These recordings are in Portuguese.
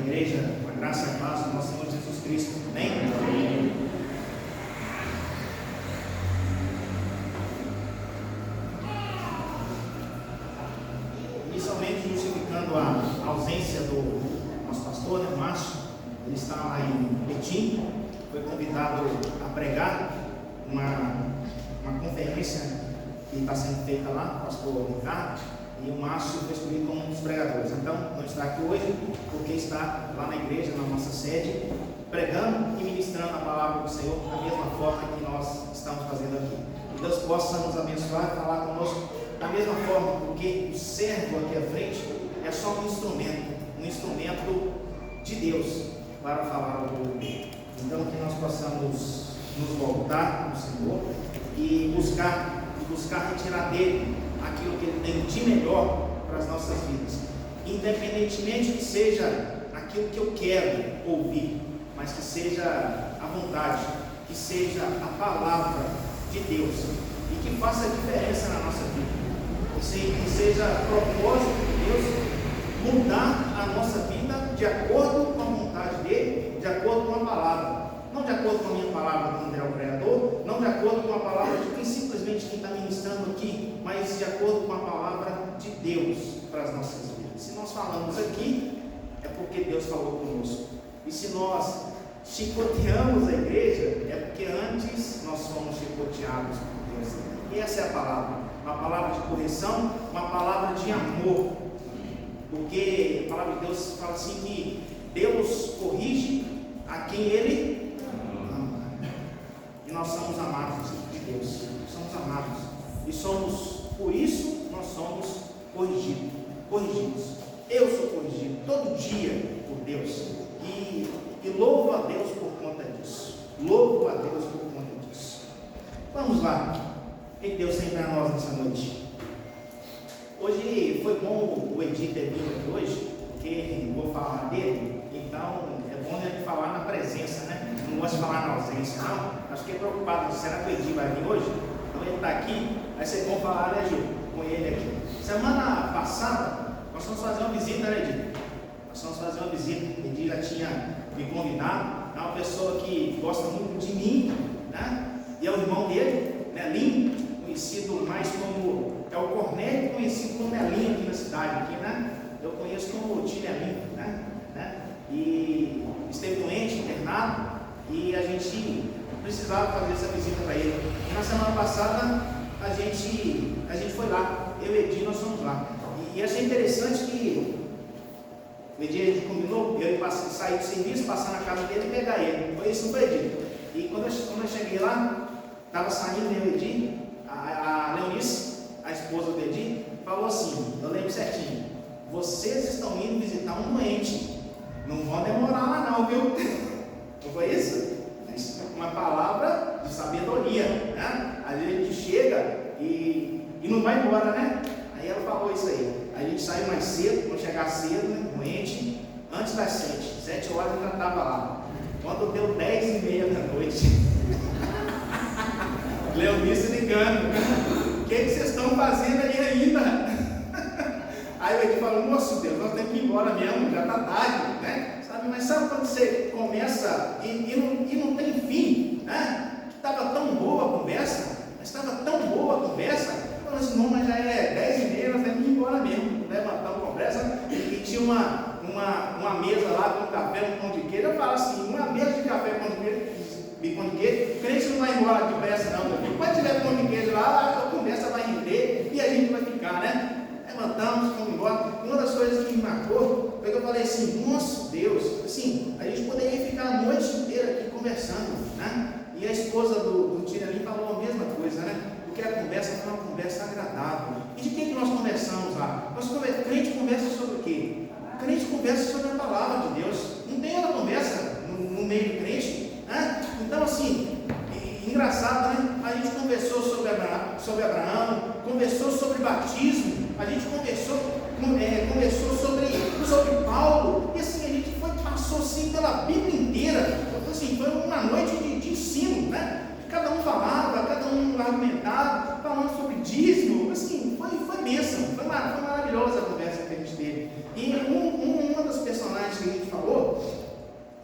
igreja, com a graça e a paz do nosso Senhor Jesus Cristo. Amém? Amém. Inicialmente, justificando a ausência do nosso pastor, né, Márcio, ele está lá em Betim, foi convidado a pregar uma conferência que está sendo feita lá, o pastor Ricardo, e o Márcio foi escolhido como um dos pregadores. Então, não está aqui hoje, porque está lá na igreja, na nossa sede, pregando e ministrando a palavra do Senhor da mesma forma que nós estamos fazendo aqui. Que Deus possa nos abençoar e falar conosco da mesma forma, porque o servo aqui à frente é só um instrumento de Deus para falar ao povo dele. Então, que nós possamos nos voltar no Senhor e buscar retirar dele aquilo que ele tem de melhor para as nossas vidas, independentemente que seja aquilo que eu quero ouvir, mas que seja a vontade, que seja a palavra de Deus e que faça a diferença na nossa vida, que seja propósito de Deus mudar a nossa vida de acordo com a vontade dele, de acordo com a palavra, não de acordo com a minha palavra, como é o Criador, não de acordo com a palavra de quem simplesmente quem está ministrando aqui, mas de acordo com a palavra de Deus para as nossas vidas. Se nós falamos aqui, é porque Deus falou conosco. E se nós chicoteamos a igreja, é porque antes nós fomos chicoteados por Deus. E essa é a palavra, uma palavra de correção, uma palavra de amor. Porque a palavra de Deus fala assim que Deus corrige a quem Ele ama. E nós somos amados de Deus. Somos amados. E somos, por isso, nós somos corrigidos. Eu sou corrigido todo dia por Deus. E louvo a Deus por conta disso. Louvo a Deus por conta disso. Vamos lá. O que Deus tem para nós nessa noite? Hoje foi bom o Edi ter vindo aqui hoje, porque vou falar dele, então é bom a gente falar na presença, né? Não gosto de falar na ausência, não. Acho que é preocupado, será que o Edi vai vir hoje? Então ele está aqui, vai ser bom falar, né, Gil, com ele aqui. Semana passada, nós fomos fazer uma visita, né, Edi? Nós fomos fazer uma visita, o Edi já tinha me convidado, é uma pessoa que gosta muito de mim, né? E é o irmão dele, né, Linho, conhecido mais como, é o Cornélio, conhecido como Nelinho aqui na cidade, aqui, né? Eu conheço como Tio Nelinho, né? E esteve doente, internado, e a gente precisava fazer essa visita para ele. E na semana passada a gente foi lá, eu e Edi, nós fomos lá. E achei interessante que o Edi, a gente combinou, eu saí do serviço, passar na casa dele e pegar ele. Foi isso, não foi, Edi? E quando eu cheguei lá, estava saindo eu e Edi, a Leonice, a esposa do Edi, falou assim, eu lembro certinho: vocês estão indo visitar um doente, não vão demorar lá não, viu? Não foi isso? Uma palavra de sabedoria, né? A gente chega e não vai embora, né? Aí ela falou isso aí. A gente saiu mais cedo, vamos chegar cedo, né? Doente, antes das 7 horas eu já estava lá. Quando deu 10h30 da noite, Leonice ligando: o que vocês estão fazendo aí ainda? Aí o Edi falou: nossa Deus, nós temos que ir embora mesmo, já está tarde, né? Mas sabe quando você começa e não tem fim, né? Estava tão boa a conversa, falando assim: não, mas já é 10h30, nós temos que ir embora mesmo. Levantamos a conversa e tinha uma mesa lá com café, com pão de queijo. Eu falo assim: uma mesa de café com pão de queijo, o crente não vai embora depressa não, porque quando tiver pão de queijo lá, a conversa vai render e a gente vai ficar, né? Levantamos, fomos embora. Uma das coisas que me marcou foi que eu falei assim: nossa Deus, assim, a gente poderia ficar a noite inteira aqui conversando, né? E a esposa do Tino ali falou a mesma coisa, né? Porque a conversa foi uma conversa agradável. E de que nós conversamos lá? Crente conversa sobre o quê? Crente conversa sobre a palavra de Deus. Não tem outra conversa no meio do crente, né? Então, assim, engraçado, né? A gente conversou sobre Abraão, conversou sobre batismo, a gente conversou sobre Paulo, e assim, a gente passou assim pela Bíblia inteira. Assim, foi uma noite de ensino, né? Cada um falava, cada um argumentava, falando sobre dízimo. Assim, foi bênção, foi maravilhosa a conversa que a gente teve. E uma das personagens que que a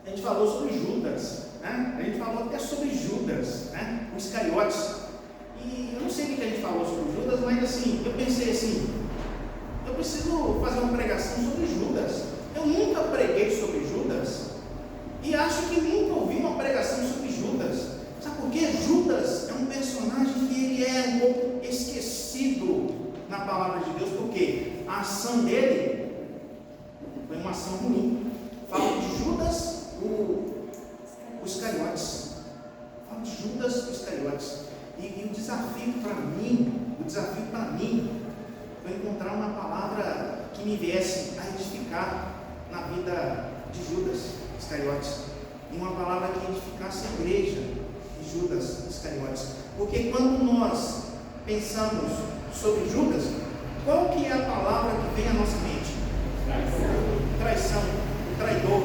gente falou sobre Judas, né? A gente falou até sobre Judas, né? O Iscariotes. E eu não sei o que a gente falou sobre Judas, mas assim, eu pensei assim, eu preciso fazer uma pregação sobre Judas. Eu nunca preguei sobre Judas e acho que nunca ouvi uma pregação sobre Judas. Sabe por quê? Judas é um personagem que ele é um pouco esquecido na palavra de Deus, porque a ação dele foi uma ação ruim. Fala de Judas, o Iscariotes. Fala de Judas, o Iscariotes. E o desafio para mim, foi encontrar uma palavra que me viesse a edificar na vida de Judas Iscariotes, e uma palavra que edificasse a igreja de Judas Iscariotes. Porque quando nós pensamos sobre Judas, qual que é a palavra que vem à nossa mente? Traição, o traidor.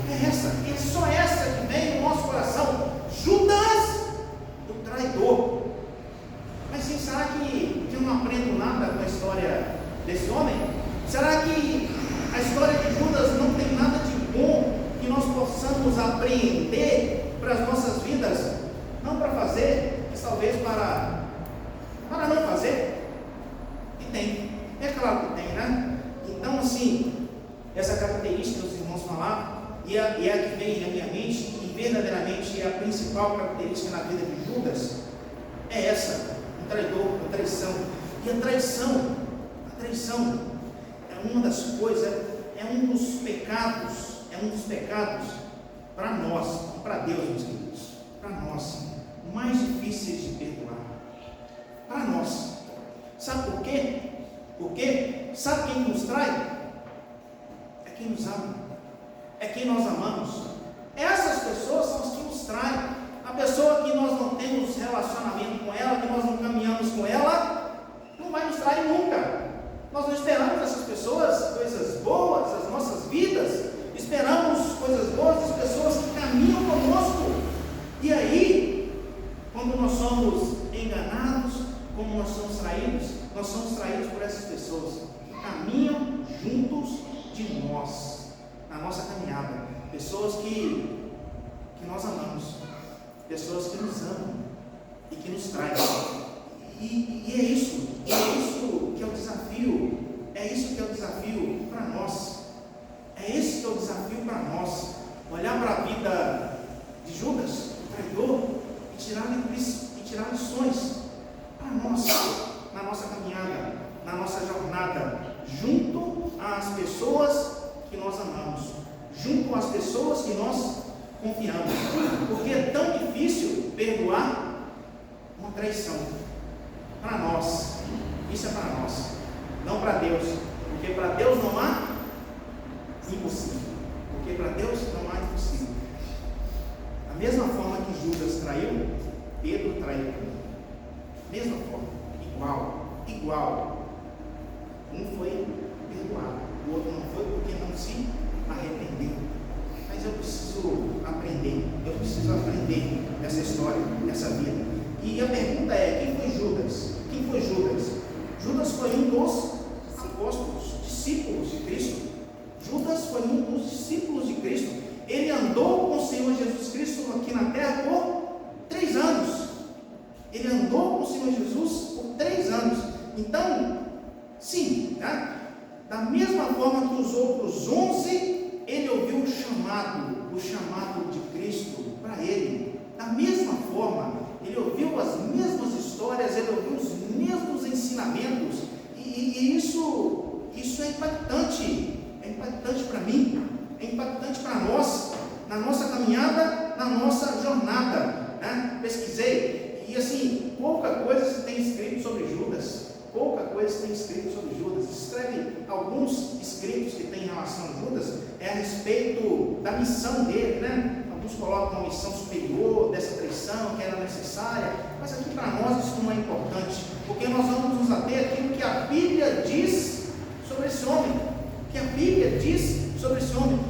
É só essa que vem no nosso coração. Judas, o traidor. Mas sim, será que eu não aprendo nada com a história desse homem? Será que a história de Judas não tem nada de bom que nós possamos apreender para as nossas vidas? Não para fazer, mas talvez para não fazer? E tem, é claro que tem, né? Então, assim, essa característica que os irmãos falaram, e a que vem na minha mente, e verdadeiramente é a principal característica na vida de Judas, é essa: o traidor, a traição. E a traição é uma das coisas, é um dos pecados para nós, para Deus, meus queridos, para nós, mais difíceis de perdoar. Para nós. Sabe por quê? Porque sabe quem nos trai? É quem nos ama, é quem nós amamos. Essas pessoas são as que nos traem. A pessoa que nós não temos relacionamento com ela, que nós não caminhamos com ela, não vai nos trair nunca. Nós não esperamos dessas pessoas coisas boas, as nossas vidas, esperamos coisas boas das pessoas que caminham conosco. E aí, quando nós somos enganados, como nós somos traídos por essas pessoas que caminham juntos de nós, na nossa caminhada, pessoas que nós amamos, pessoas que nos amam e que nos traem. E é isso que é o desafio, para nós. É esse que é o desafio para nós. Olhar para a vida de Judas, o traidor, e tirar lições para nós, na nossa caminhada, na nossa jornada, junto às pessoas que nós amamos, junto às pessoas que nós confiamos. Porque é tão difícil perdoar uma traição. Para nós, isso é para nós, não para Deus, porque para Deus não há impossível. Porque para Deus não há impossível. Da mesma forma que Judas traiu, Pedro traiu também. Mesma forma, igual. Um foi perdoado, o outro não foi porque não se arrependeu. Mas eu preciso aprender essa história, essa vida. E a pergunta é: quem foi Judas? Judas foi um dos apóstolos, discípulos de Cristo. Judas foi um dos discípulos de Cristo. Ele andou com o Senhor Jesus Cristo aqui na terra por 3 anos. Ele andou com o Senhor Jesus por 3 anos. Então, sim, né? Da mesma forma que os outros 11, ele ouviu o chamado de Cristo para ele. Da mesma forma, ele ouviu as mesmas histórias, ele ouviu os mesmos ensinamentos, e isso é impactante para mim, é impactante para nós, na nossa caminhada, na nossa jornada, né? Pesquisei, e assim, pouca coisa se tem escrito sobre Judas, escreve alguns escritos que tem em relação a Judas, é a respeito da missão dele, né? Alguns colocam uma missão superior dessa traição que era necessária, mas aqui para nós isso não é importante, porque nós vamos nos ater àquilo que a Bíblia diz sobre esse homem.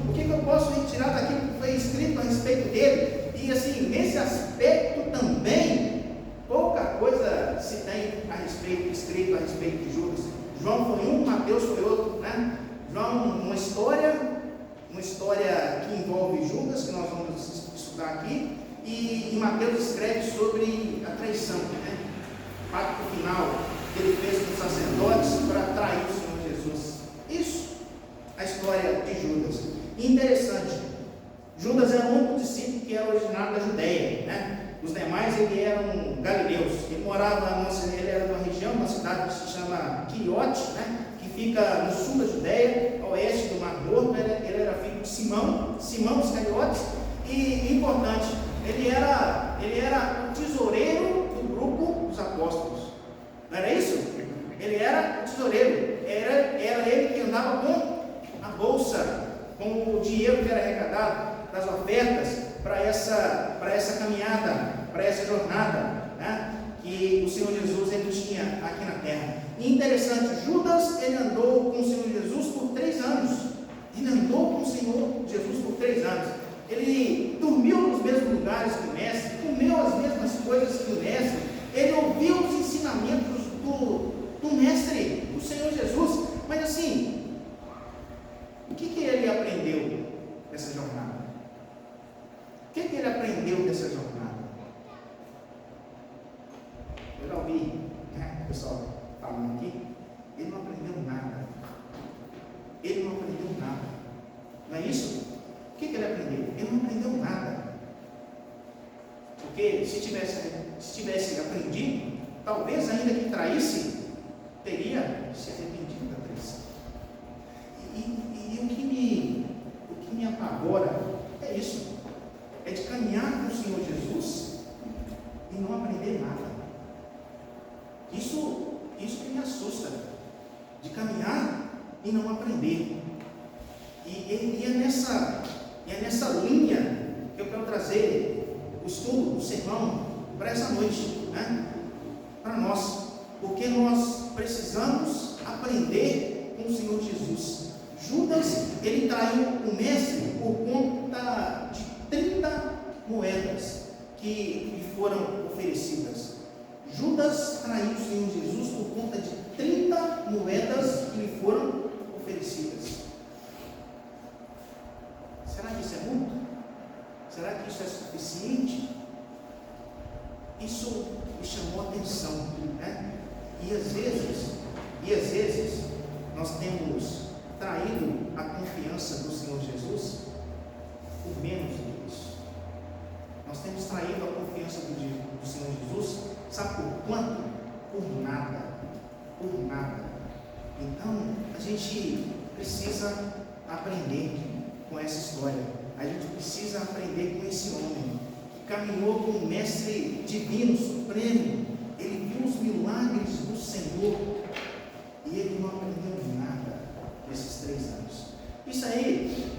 O que eu posso retirar daquilo que foi escrito a respeito dele? E assim, nesse aspecto também, pouca coisa se tem escrito a respeito de Judas. João foi um, Mateus foi outro, né? João, uma história aqui, e Mateus escreve sobre a traição, né? O pacto final que ele fez com os sacerdotes para trair o Senhor Jesus. Isso, a história de Judas. E interessante, Judas era o único discípulo que era originário da Judéia, né? Os demais ele eram galileus. Ele morava, ele era numa região, uma cidade que se chama Quiriote, né? Que fica no sul da Judéia, ao oeste do Mar Morto. Ele era filho de Simão Iscariotes. E importante, ele era o tesoureiro do grupo dos apóstolos. Não era isso? Ele era o tesoureiro. Era ele que andava com a bolsa, com o dinheiro que era arrecadado das ofertas para essa caminhada, para essa jornada, né, que o Senhor Jesus ele tinha aqui na terra. E interessante, Judas ele andou com o Senhor Jesus por 3 anos. Ele andou com o Senhor Jesus por 3 anos. Ele dormiu nos mesmos lugares que o mestre, comeu as mesmas coisas que o mestre. Ele ouviu os ensinamentos do mestre, do Senhor Jesus. Mas assim, o que ele aprendeu dessa jornada? O que ele aprendeu dessa jornada? Eu já ouvi, né, o pessoal falando aqui, ele não aprendeu nada. Ele não aprendeu nada. Não é isso? O que ele aprendeu? Ele não aprendeu nada. Porque se tivesse aprendido, talvez ainda que traísse, teria se arrependido da traição. E o que me apavora é isso. É de caminhar com o Senhor Jesus e não aprender nada. Isso que me assusta. De caminhar e não aprender. E é nessa linha que eu quero trazer o estudo, o sermão, para essa noite, né? Para nós. Porque nós precisamos aprender com o Senhor Jesus. Judas, ele traiu o mestre por conta de 30 moedas que lhe foram oferecidas. Judas traiu o Senhor Jesus por conta de 30 moedas que lhe foram oferecidas. Será que isso é muito? Será que isso é suficiente? Isso me chamou a atenção, né? E às vezes nós temos traído a confiança do Senhor Jesus por menos do que isso. Nós temos traído a confiança do Senhor Jesus, sabe por quanto? Por nada. Por nada. Então, a gente precisa aprender com essa história. A gente precisa aprender com esse homem que caminhou com o mestre divino, supremo. Ele viu os milagres do Senhor e ele não aprendeu nada nesses 3 anos. Isso aí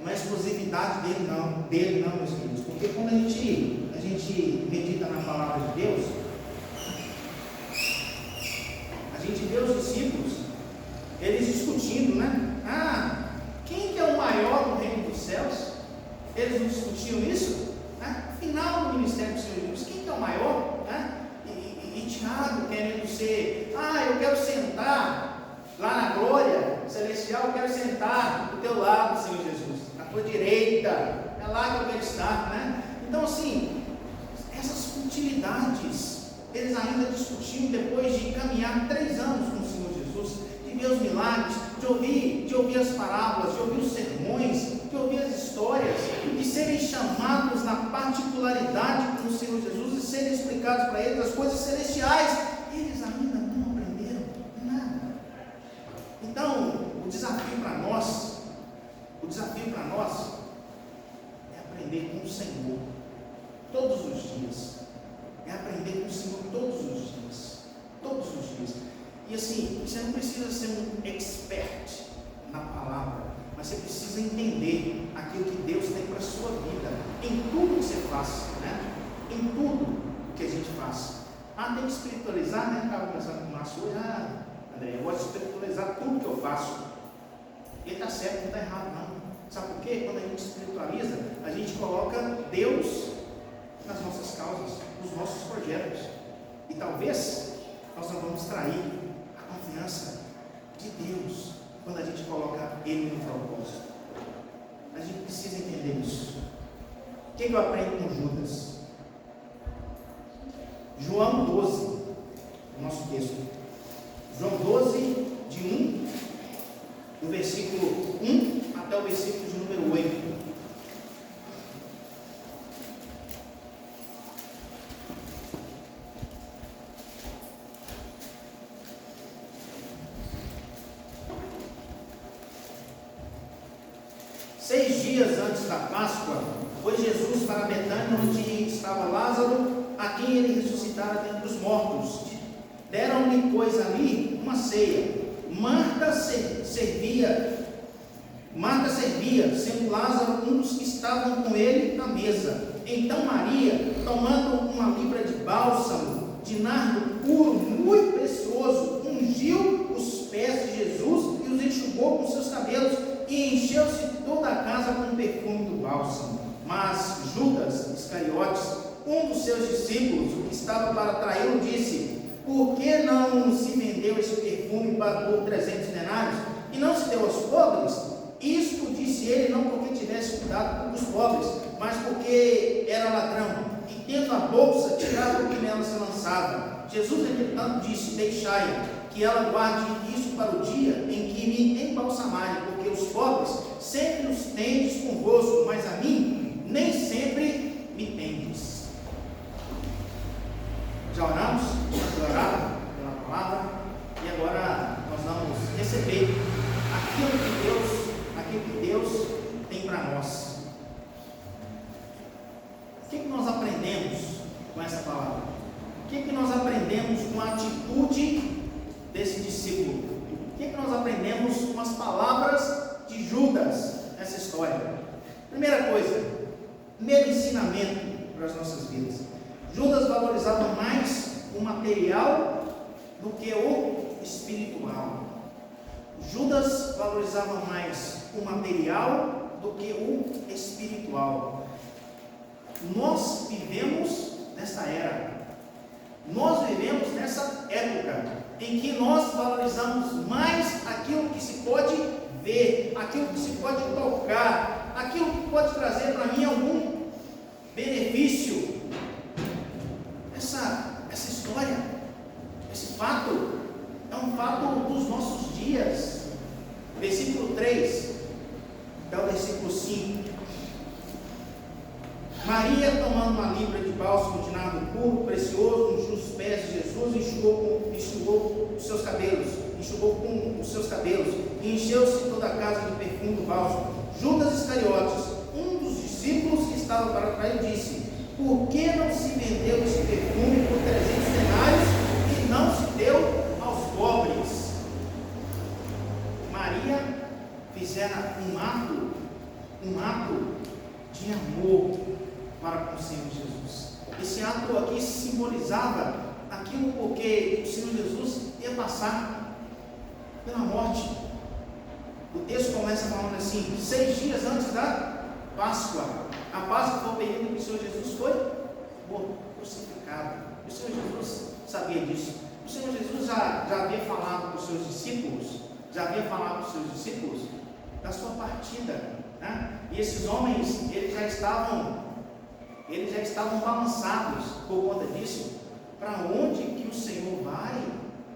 não é exclusividade dele não, meus queridos, porque quando a gente medita na palavra de Deus, a gente vê os discípulos, eles discutindo, né? Quem que é o maior do reino dos céus? Eles não discutiam isso? Né? Final do ministério do Senhor Jesus, quem que é o maior? Né? E Tiago querendo ser, eu quero sentar lá na glória celestial, eu quero sentar do teu lado, Senhor Jesus, na tua direita, é lá que eu quero estar, né? Então assim, essas futilidades, eles ainda discutiam depois de caminhar 3 anos com o Senhor Jesus, de ver os milagres, de ouvir as parábolas, de ouvir os sermões, de ouvir as histórias, de serem chamados na particularidade com o Senhor Jesus e serem explicados para eles as coisas celestiais. Eles ainda não aprenderam nada. Então, o desafio para nós é aprender com o Senhor todos os dias. É aprender com o Senhor todos os dias. Todos os dias. E assim, você não precisa ser um expert na palavra, mas você precisa entender aquilo que Deus tem para a sua vida, em tudo que você faz, né? Em tudo que a gente faz. Tem que espiritualizar, né? Eu estava pensando com o Márcio hoje, André, eu gosto de espiritualizar tudo que eu faço. Ele está certo, não está errado não. Sabe por quê? Quando a gente espiritualiza, a gente coloca Deus nas nossas causas, nos nossos projetos. E talvez nós não vamos trair a confiança de Deus quando a gente coloca Ele no propósito. A gente precisa entender isso. O que eu aprendo com Judas? João 12, o nosso texto. João 12, de 1, do versículo 1 até o versículo de número 8. Seis dias antes da Páscoa, foi Jesus para Betânia, onde estava Lázaro, a quem ele ressuscitara dentre os mortos. Deram-lhe, pois, ali uma ceia. Marta servia, sendo Lázaro um dos que estavam com ele na mesa. Então Maria, tomando uma libra de bálsamo, de nardo puro, muito precioso, ungiu os pés de Jesus e os enxugou com seus cabelos, e encheu-se toda a casa com o perfume do bálsamo. Mas Judas Iscariotes, um dos seus discípulos, o que estava para traí-lo, disse: por que não se vendeu esse perfume por 300 denários e não se deu aos pobres? Isto disse ele não porque tivesse cuidado dos pobres, mas porque era ladrão, e tendo a bolsa, tirava o que nela se lançava. Jesus, entretanto, disse: deixai que ela guarde isso para o dia em que me embalsamarem, porque os pobres sempre os tendes convosco, mas a mim nem sempre me tendes. Já oramos, já oraram pela palavra, e agora nós vamos receber aquilo que Deus tem para nós. O que nós aprendemos com essa palavra? O que nós aprendemos com a atitude desse discípulo? O que nós aprendemos com as palavras de Judas nessa história? Primeira coisa, primeiro ensinamento para as nossas vidas: Judas valorizava mais o material do que o espiritual. Judas valorizava mais o material do que o espiritual. Nós vivemos nessa era, nós vivemos nessa época em que nós valorizamos mais aquilo que se pode ver, aquilo que se pode tocar, aquilo que pode trazer para mim algum benefício. Essa história, esse fato, é um fato dos nossos dias. Versículo 3 até o versículo 5. Maria, tomando uma libra de bálsamo de nardo puro, precioso, ungiu os pés de Jesus e enxugou com os seus cabelos, e encheu-se toda a casa do perfume do bálsamo. Judas Iscariotes, um dos discípulos que estava para trás, disse: por que não se vendeu esse perfume por 300 denários e não se deu aos pobres? Maria fizera um ato de amor para com o Senhor Jesus. Esse ato aqui simbolizava aquilo porque o Senhor Jesus ia passar pela morte. O texto começa falando assim: 6 dias antes da Páscoa. A Páscoa foi o período que o Senhor Jesus foi crucificado. O Senhor Jesus sabia disso. O Senhor Jesus já havia falado para os seus discípulos, da sua partida, né? E esses homens, eles já estavam balançados por conta disso. Para onde que o Senhor vai?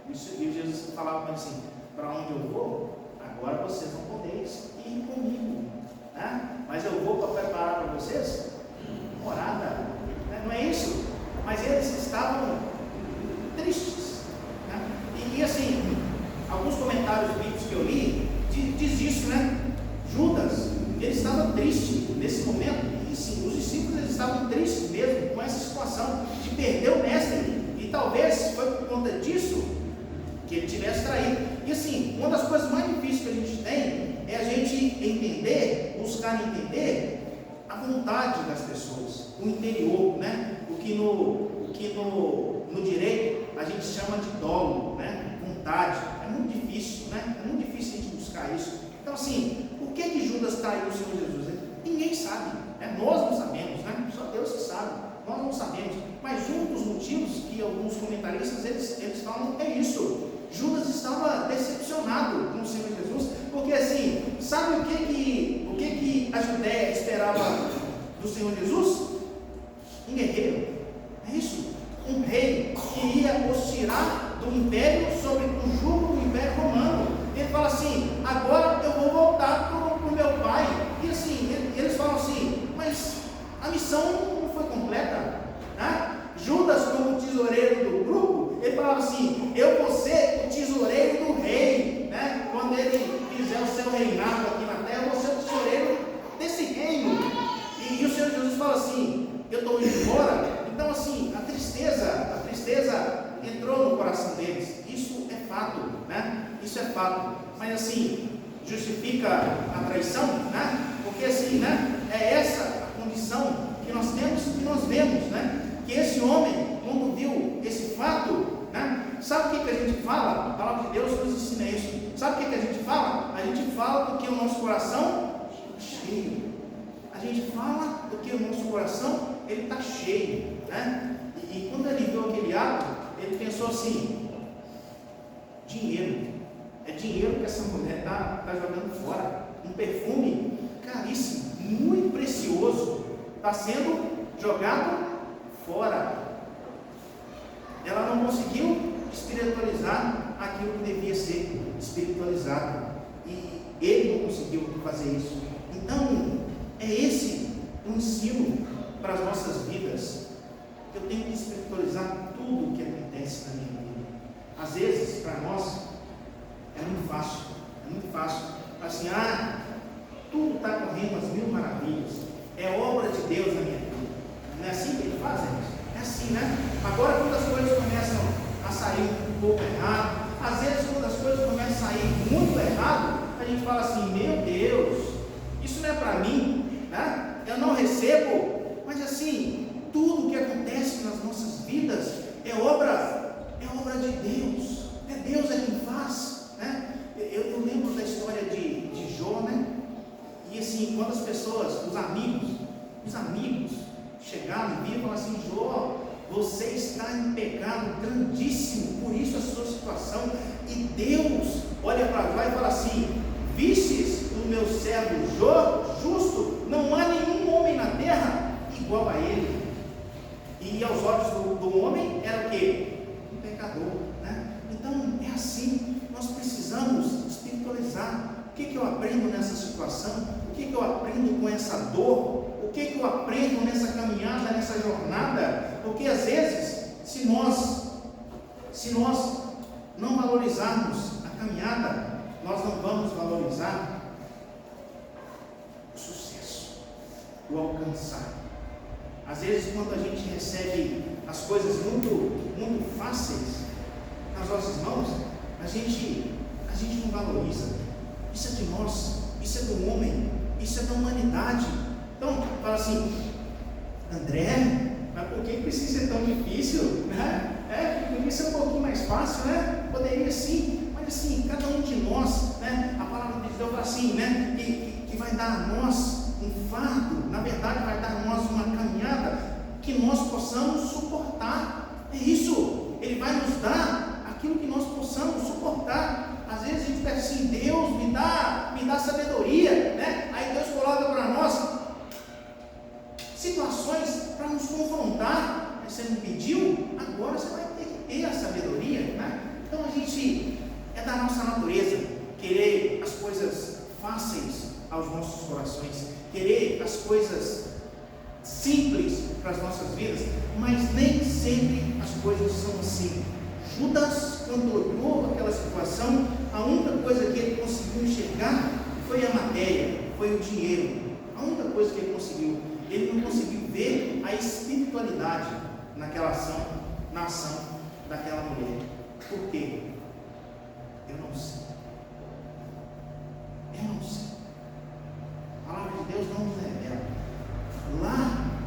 E Jesus falava para eles assim: para onde eu vou, agora vocês não podem ir comigo, né? Mas eu vou para preparar para vocês morada, né? Não é isso? Mas eles estavam tristes, né? E assim, alguns comentários bíblicos que eu li diz isso, né? Judas, ele estava triste nesse momento, e sim, os discípulos eles estavam tristes mesmo com essa situação de perder o mestre, e talvez foi por conta disso que ele tivesse traído. E assim, uma das coisas mais difíceis que a gente tem é a gente buscar entender a vontade das pessoas, o interior, né? O que no direito a gente chama de dolo, né? Vontade. É muito difícil, né? É muito difícil a gente buscar isso. Então assim, por que Judas traiu o Senhor Jesus? Ninguém sabe, né? Nós não sabemos, né? Só Deus que sabe, nós não sabemos. Mas um dos motivos que alguns comentaristas eles falam é isso: Judas estava decepcionado com o Senhor Jesus, porque assim, sabe o que a Judéia esperava do Senhor Jesus? Um guerreiro, é isso? Um rei que ia os tirar do império sobre o jugo do império romano. Ele fala assim: agora eu vou voltar para o meu pai. E assim, eles falam assim: mas a missão não foi completa, né? Judas, como tesoureiro do grupo, ele falava assim: eu vou ser o tesoureiro do rei, né? Quando ele fizer o seu reinado aqui na terra, eu vou ser o tesoureiro desse reino. E o Senhor Jesus fala assim: eu estou indo embora. Então assim, a tristeza entrou no coração deles. Isso é fato, né? Isso é fato. Mas assim, justifica a traição, né? Porque assim, né? É essa a condição que nós temos, que nós vemos, né? Que esse homem, quando viu esse fato, né? Sabe o que a gente fala? A palavra de Deus nos ensina isso. Sabe o que a gente fala? A gente fala porque o nosso coração está cheio. A gente fala porque o nosso coração ele está cheio, né? E quando ele viu aquele ato, ele pensou assim: dinheiro, é dinheiro que essa mulher está jogando fora. Um perfume caríssimo, muito precioso, está sendo jogado fora. Ela não conseguiu espiritualizar aquilo que devia ser espiritualizado, e ele não conseguiu fazer isso. Então é esse o ensino para as nossas vidas. Eu tenho que espiritualizar tudo o que acontece na minha vida. Às vezes, para nós, é muito fácil, assim, tudo está correndo às mil maravilhas, é obra de Deus na minha vida. Não é assim que ele faz, gente? É assim, né? Agora, quando as coisas começam a sair um pouco errado, às vezes, quando as coisas começam a sair muito errado, a gente fala assim: meu Deus, isso não é para mim, né? Eu não recebo. Mas assim, tudo que acontece nas nossas vidas é obra de Deus. É Deus quem faz, né? Eu lembro da história de Jó, né? E assim, quando as pessoas, os amigos chegaram e viram e falaram assim: Jó, você está em pecado grandíssimo, por isso a sua situação. E Deus olha para Jó e fala assim: vistes o meu servo Jó, justo, não há nenhum homem na terra igual a ele. E aos olhos do homem era o quê? Um pecador, né? Então é assim, nós precisamos espiritualizar. O que eu aprendo nessa situação? O que eu aprendo com essa dor? O que eu aprendo nessa caminhada, nessa jornada? Porque às vezes, se nós não valorizarmos a caminhada, nós não vamos valorizar o sucesso, o alcançar. Às vezes, quando a gente recebe as coisas muito fáceis nas nossas mãos, a gente não valoriza. Isso é de nós, isso é do homem, isso é da humanidade. Então, fala assim: André, mas por que precisa ser tão difícil? Né? Poderia ser um pouquinho mais fácil, né? Poderia sim, mas assim, cada um de nós, né? A palavra de Deus fala assim, né? Que vai dar a nós um fardo, na verdade vai dar a nós uma caminhada que nós possamos suportar. É isso, Ele vai nos dar aquilo que nós possamos suportar. Às vezes a gente pede assim: Deus me dá sabedoria, né? Aí Deus coloca para nós situações para nos confrontar. Mas você não pediu, agora você vai ter que ter a sabedoria, né? Então a gente, é da nossa natureza querer as coisas fáceis aos nossos corações, querer as coisas simples para as nossas vidas, mas nem sempre as coisas são assim. Judas, quando olhou aquela situação, a única coisa que ele conseguiu enxergar foi a matéria, foi o dinheiro. A única coisa que ele conseguiu. Ele não conseguiu ver a espiritualidade naquela ação, na ação daquela mulher. Por quê? Eu não sei. A palavra de Deus não nos revela. Lá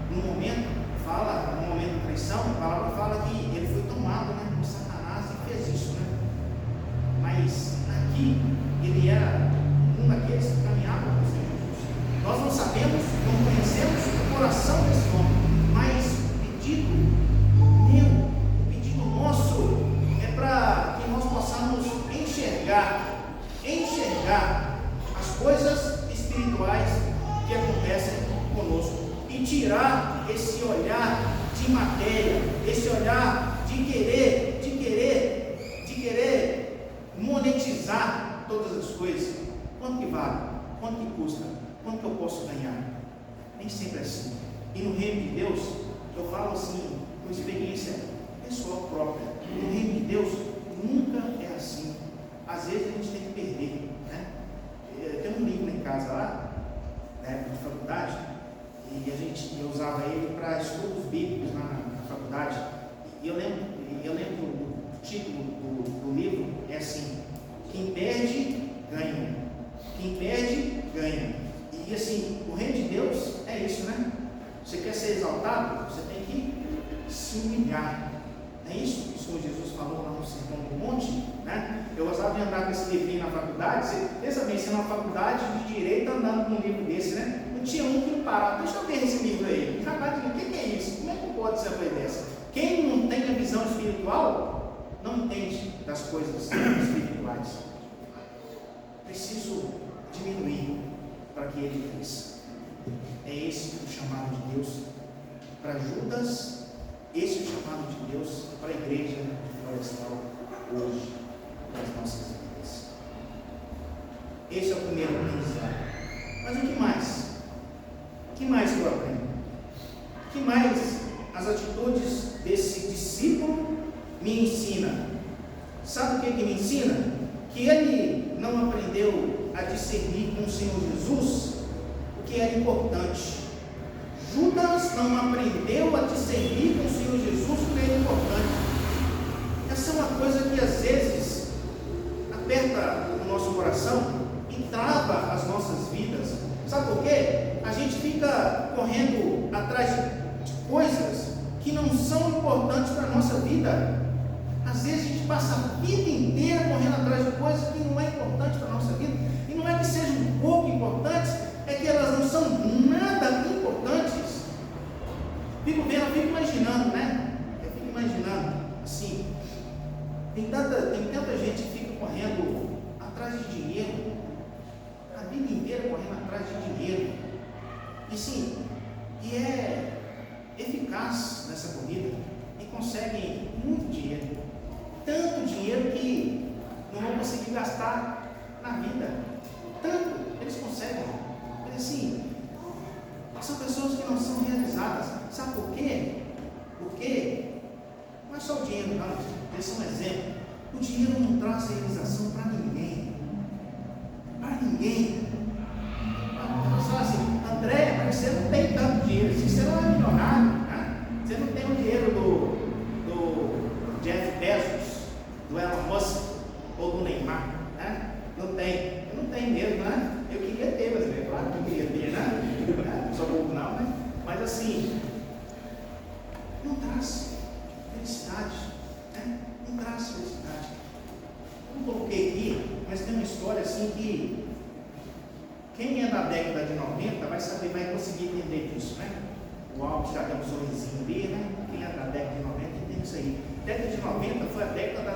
no momento da traição, a palavra fala que ele foi tomado, né, por Satanás e fez isso, né? Mas aqui ele era um daqueles que caminhava com o Senhor Jesus. Nós não sabemos, não conhecemos o coração desse homem, mas o pedido nosso é para que nós possamos enxergar tirar esse olhar de matéria, esse olhar de querer monetizar todas as coisas. Quanto que vale? Quanto que custa? Quanto que eu posso ganhar? Nem sempre é assim. E no reino de Deus, eu falo assim, com experiência pessoal própria, no reino de Deus nunca é assim. Às vezes a gente tem que perder, né? Tem um livro em casa lá, na época de faculdade, e eu usava ele para estudos bíblicos na faculdade. E eu lembro o título do livro é assim: quem perde, ganha. Quem perde, ganha. E assim, o reino de Deus é isso, né? Você quer ser exaltado? Você tem que se humilhar. Não é isso que o Senhor Jesus falou lá no Sermão do Monte, né? Eu gostava de andar com esse livrinho na faculdade. Você pensa bem, você na faculdade de direito andando com um livro desse, né? Não tinha um que não parava. Deixa eu ver esse livro aí. Rapaz, o que é isso? Como é que pode ser uma coisa dessa? Quem não tem a visão espiritual não entende das coisas espirituais. Preciso diminuir para que ele cresça. É esse o chamado de Deus para Judas, esse é o chamado de Deus para a igreja de Florestal hoje, nas nossas vidas. Esse é o primeiro aprendizado. Mas o que mais? O que mais que eu aprendo? O que mais as atitudes desse discípulo me ensinam? Sabe o que me ensina? Que ele não aprendeu a discernir com o Senhor Jesus o que era importante. Judas não aprendeu a discernir com o Senhor Jesus o que era importante. Essa é uma coisa que às vezes aperta o nosso coração e trava as nossas vidas. Sabe por quê? A gente fica correndo atrás de coisas que não são importantes para a nossa vida. Às vezes a gente passa a vida inteira correndo atrás de coisas que não é importante para a nossa vida. E não é que sejam um pouco importantes, é que elas não são nada importantes. Fico imaginando, né? Eu fico imaginando, assim, tem tanta gente que fica correndo atrás de dinheiro, a vida inteira correndo atrás de dinheiro. E sim, e é eficaz nessa corrida e conseguem muito dinheiro. Tanto dinheiro que não vão conseguir gastar na vida. Tanto eles conseguem. Mas assim, são pessoas que não são realizadas. Sabe por quê? Porque não é só o dinheiro, não. Esse é um exemplo. O dinheiro não traz realização para ninguém. Para ninguém. Só assim, André, mas você não tem tanto dinheiro assim, você não é milionário, né? Você não tem o dinheiro do Jeff Bezos, do Elon Musk ou do Neymar, né? Não tem. Eu não tenho mesmo, né? Eu queria ter, mas é claro que eu queria ter, né? Não sou bobo não, né? Mas assim, não traz felicidade, né? Não traz felicidade. Eu não coloquei aqui, mas tem uma história assim que quem é da década de 90 vai saber, vai conseguir entender disso, né? O Alves já tem um sorrisinho ali, né? Quem é da década de 90 entende isso aí. A década de 90 foi a década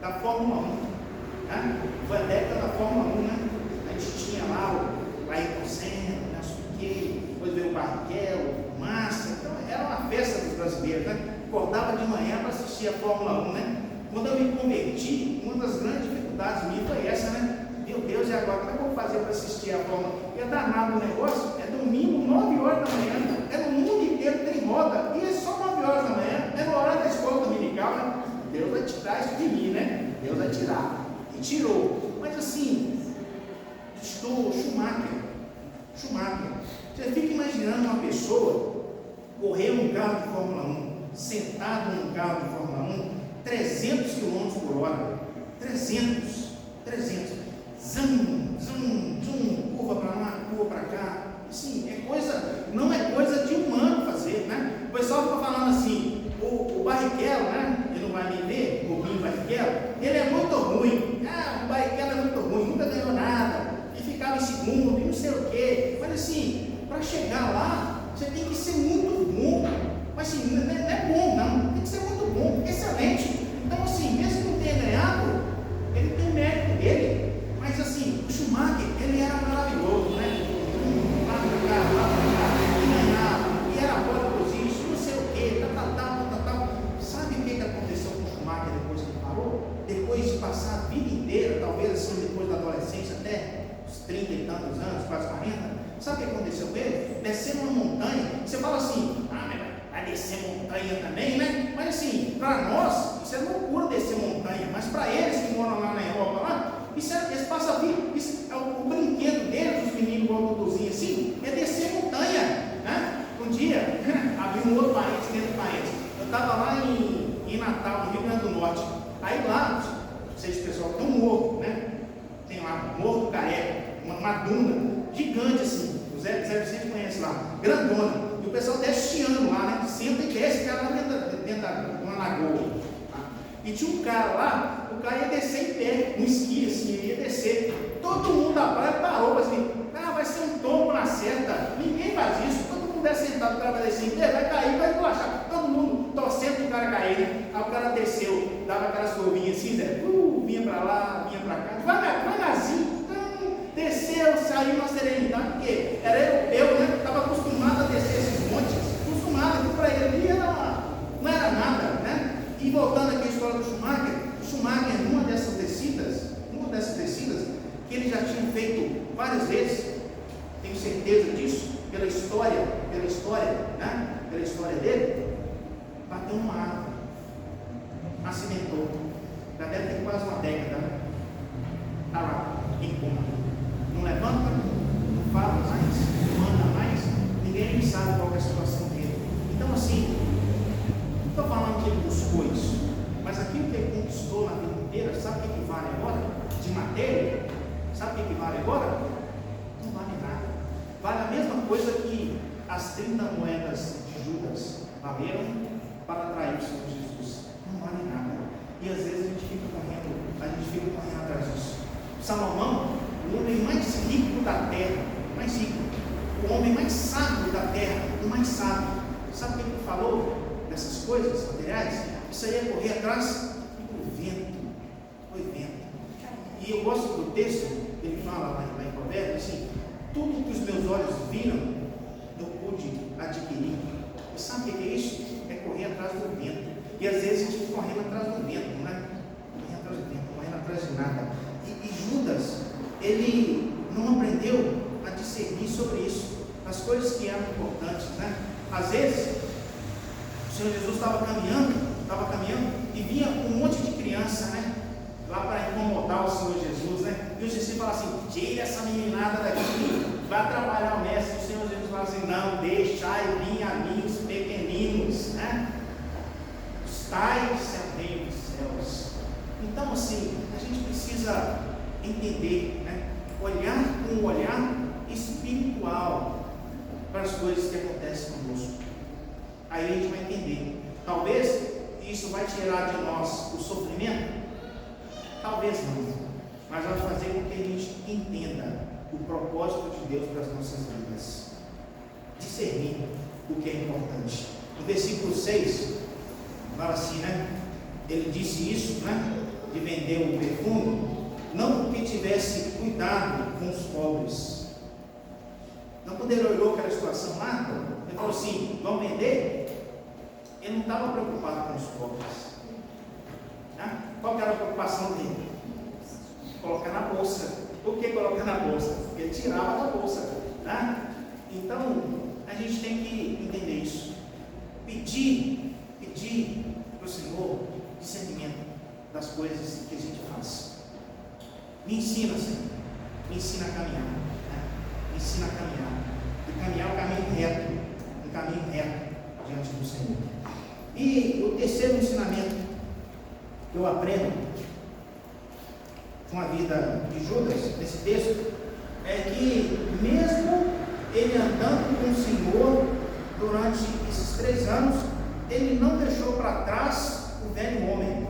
da Fórmula 1, né? Foi a década da Fórmula 1, né? A gente tinha lá o Ayrton Senna, né? Depois veio o Barrichello, o Massa. Então era uma festa dos brasileiros, né? Acordava de manhã para assistir a Fórmula 1, né? Quando eu me converti, uma das grandes dificuldades minhas foi essa, né? Meu Deus, e agora como é que eu vou fazer para assistir a Fórmula 1? É danado o negócio, é domingo, 9 horas da manhã, é no mundo inteiro, tem roda, e é só 9 horas da manhã, é na hora da escola dominical, né? Deus vai tirar isso de mim, né? Deus vai tirar. E tirou. Mas assim, estou Schumacher. Você fica imaginando uma pessoa correr um carro de Fórmula 1, sentado num carro de Fórmula 1, 300 km por hora. 300. Curva para lá, curva para cá. Assim, não é coisa de humano fazer, né? O pessoal fica falando assim, o Barrichello, né? Ele não vai me ver, o Rubinho Barrichello, ele é muito ruim. O Barrichello é muito ruim, nunca ganhou nada, e ficava em segundo, e não sei o quê. Mas assim, para chegar lá, você tem que ser muito bom. Mas assim, não é bom, não, tem que ser muito bom, excelente. Então assim, mesmo que não tenha ganhado, ele tem mérito dele. Mas assim, o Schumacher, ele era maravilhoso, né? Lá pra cá, tantos anos, quase 40. Sabe o que aconteceu com ele? Descendo uma montanha. Você fala assim, mas vai descer montanha também, né? Mas assim, para nós, isso é loucura descer montanha. Mas para eles que moram lá na Europa, lá, eles passam a vida. O brinquedo deles, os meninos com o Duduzinho assim, é descer montanha, né? Um dia, havia um outro parente dentro do parente. Eu estava lá em Natal, no Rio Grande do Norte. Aí lá, não sei se o pessoal tem um morro, né? Tem lá, Morro do Careca, uma duna gigante assim. O Zé Vicente conhece lá, grandona. E o pessoal desce chiando lá, né? Senta e desce, cara lá dentro de uma lagoa. Tá? E tinha um cara lá, o cara ia descer em pé, um esqui assim, ele ia descer. Todo mundo da praia parou assim, vai ser um tombo na certa. Ninguém faz isso, todo mundo desce sentado, o cara vai descer em pé, vai cair, vai relaxar. Todo mundo torcendo para o cara cair, né? Aí o cara desceu, dava aquelas curvinhas assim, Zé, vinha para lá, vinha para cá, devagarzinho. Desceu, saiu na serenidade, porque era europeu, né? Estava acostumado a descer esses montes, acostumado, que para ele não era nada, né? E voltando aqui à história do Schumacher, numa dessas descidas, que ele já tinha feito várias vezes, tenho certeza disso, pela história, né? Pela história dele, bateu numa árvore, acidentou, já deve ter quase uma década, né? Está lá, em coma. Não levanta, não fala mais, não anda mais, ninguém sabe qual é a situação dele. Então assim, não estou falando que ele buscou isso, mas aquilo que ele conquistou na vida inteira, sabe o que vale agora? De matéria, sabe o que vale agora? Não vale nada. Vale a mesma coisa que as 30 moedas de Judas valeram para atrair o Senhor Jesus. Não vale nada. E às vezes a gente fica correndo atrás disso. Salomão, o homem mais rico da terra, o homem mais sábio da terra, o mais sábio, sabe o que ele falou dessas coisas materiais? Isso aí é correr atrás do vento, foi vento. E eu gosto do texto, ele fala lá em Provérbios, assim, tudo que os meus olhos viram, eu pude adquirir. E sabe o que é isso? É correr atrás do vento. E às vezes a gente fica correndo atrás do vento, não é? Correndo atrás de nada. E Judas, ele não aprendeu a discernir sobre isso, as coisas que eram importantes, né? Às vezes, o Senhor Jesus estava caminhando e vinha um monte de criança, né? Lá para incomodar o Senhor Jesus, né? E os discípulos falavam assim, tira essa meninada daqui, vai atrapalhar o mestre. E o Senhor Jesus fala assim, não, deixai vir a mim os pequeninos, né? Os tais é o reino dos céus. Então assim, a gente precisa entender, né? Olhar com um olhar espiritual para as coisas que acontecem conosco. Aí a gente vai entender. Talvez isso vai tirar de nós o sofrimento, talvez não, mas vai fazer com que a gente entenda o propósito de Deus para as nossas vidas, discernir o que é importante. No versículo 6 fala assim, né? Ele disse isso, né? De vender o perfume, não porque tivesse cuidado com os pobres. Não, quando ele olhou aquela situação lá, ele falou assim, vão vender? Ele não estava preocupado com os pobres, né? Qual que era a preocupação dele? Colocar na bolsa. Por que colocar na bolsa? Porque ele tirava da bolsa, né? Então a gente tem que entender isso, pedir para o Senhor discernimento das coisas que a gente faz. Me ensina, Senhor, me ensina a caminhar, né? Me ensina a caminhar, e caminhar o caminho reto, diante do Senhor. E o terceiro ensinamento que eu aprendo com a vida de Judas, nesse texto, é que mesmo ele andando com o Senhor durante esses 3 anos, ele não deixou para trás o velho homem.